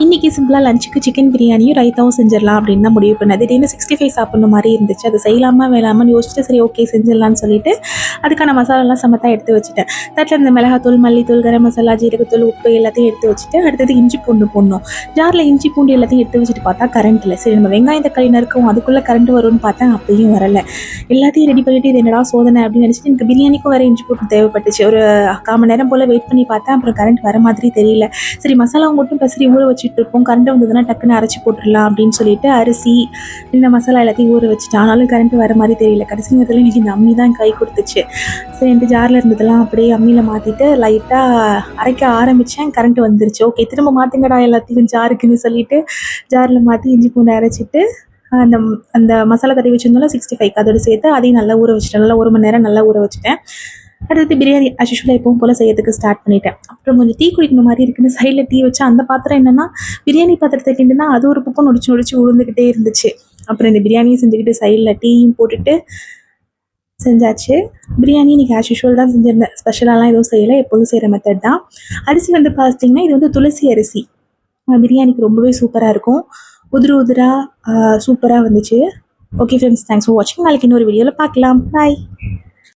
இன்றைக்கி சிம்பிளாக லஞ்சுக்கு சிக்கன் பிரியாணியும் ரைத்தாவும் செஞ்சிடலாம் அப்படின்னு தான் முடிவு பண்ணேன். திடீர்னு 65 சாப்பிட்ற மாதிரி இருந்துச்சு. அது செய்யலாமா வேணாமான்னு யோசிச்சுட்டு சரி ஓகே செஞ்சிடலான்னு சொல்லிட்டு அதுக்கான மசாலாலாம் சமத்தாக எடுத்து வச்சுட்டேன். தட்டில் இந்த மிளகாத்தூள், மல்லித்தூள், கரம் மசாலா, ஜீரகத்தூள், உப்பு எல்லாத்தையும் எடுத்து வச்சுட்டு அடுத்தது இஞ்சி பூண்டு போடணும். ஜாரில் இஞ்சி பூண்டு எல்லாத்தையும் எடுத்து வச்சுட்டு பார்த்தா கரண்ட் இல்லை. சரி நம்ம வெங்காயம் தக்காளி நறுக்கவும் அதுக்குள்ளே கரண்ட் வரும்னு பார்த்தா அப்பயும் வரலை. எல்லாத்தையும் ரெடி பண்ணிவிட்டு இது என்னடா சோதனை அப்படின்னு நினச்சிட்டு எனக்கு பிரியாணிக்கும் வேறு இஞ்சி பூண்டு தேவைப்பட்டுச்சு. ஒரு 1/4 மணி நேரம் போல் வெயிட் பண்ணி பார்த்தேன். அப்புறம் கரண்ட் வர மாதிரி தெரியல. சரி மசாலாவை மட்டும் பசரி ஊற வச்சுட்டு இருப்போம், கரண்ட் வந்ததுன்னா டக்குன்னு அரைச்சி போட்டுடலாம் அப்படின்னு சொல்லிட்டு அரிசி இந்த மசாலா எல்லாத்தையும் ஊற வச்சுட்டேன். ஆனாலும் கரண்ட் வர மாதிரி தெரியல. கடைசி நேரத்தில் எனக்கு இந்த அம்மி தான் கை கொடுத்துச்சு. சரி என்கிட்ட ஜாரில் இருந்ததெல்லாம் அப்படியே அம்மியில் மாற்றிட்டு லைட்டாக அரைக்க ஆரம்பித்தேன். கரண்ட் வந்துருச்சு. ஓகே திரும்ப மாற்றுங்கடா எல்லாத்தையும் ஜாருக்குன்னு சொல்லிட்டு ஜாரில் மாற்றி இஞ்சி பூண்டு அரைச்சிட்டு அந்த அந்த மசாலா தடவி வச்சுருந்தோம்ல 65 அதோடு சேர்த்து அதையும் நல்லா ஊற வச்சுட்டேன். நல்லா 1 மணி நேரம் நல்லா ஊற வச்சுட்டேன். அடுத்து பிரியாணி அஷ்யூஷுவலாக எப்பவும் போல் செய்யறதுக்கு ஸ்டார்ட் பண்ணிட்டேன். அப்புறம் கொஞ்சம் டீ குடிக்கணும் மாதிரி இருக்குன்னு சைடில் டீ வச்சு அந்த பாத்திரம் என்னென்னா பிரியாணி பாத்திரத்தை கிண்டுனா அது ஒரு பக்கம் நொடிச்சு விழுந்துக்கிட்டே இருந்துச்சு. அப்புறம் இந்த பிரியாணியும் செஞ்சுக்கிட்டு சைடில் டீயும் போட்டுட்டு செஞ்சாச்சு. பிரியாணி இன்றைக்கி ஆஷ்யூஷுவல் தான் செஞ்சுருந்தேன். ஸ்பெஷலாலாம் எதுவும் செய்யலை, எப்போதும் செய்கிற மெத்தட் தான். அரிசி வந்து பார்த்திங்கன்னா இது வந்து துளசி அரிசி. பிரியாணிக்கு ரொம்பவே சூப்பராக இருக்கும். உதிராக சூப்பராக வந்துச்சு. ஓகே ஃப்ரெண்ட்ஸ், தேங்க்ஸ் ஃபார் வாட்சிங். நாளைக்கு இன்னொரு வீடியோவில் பார்க்கலாம். பாய்.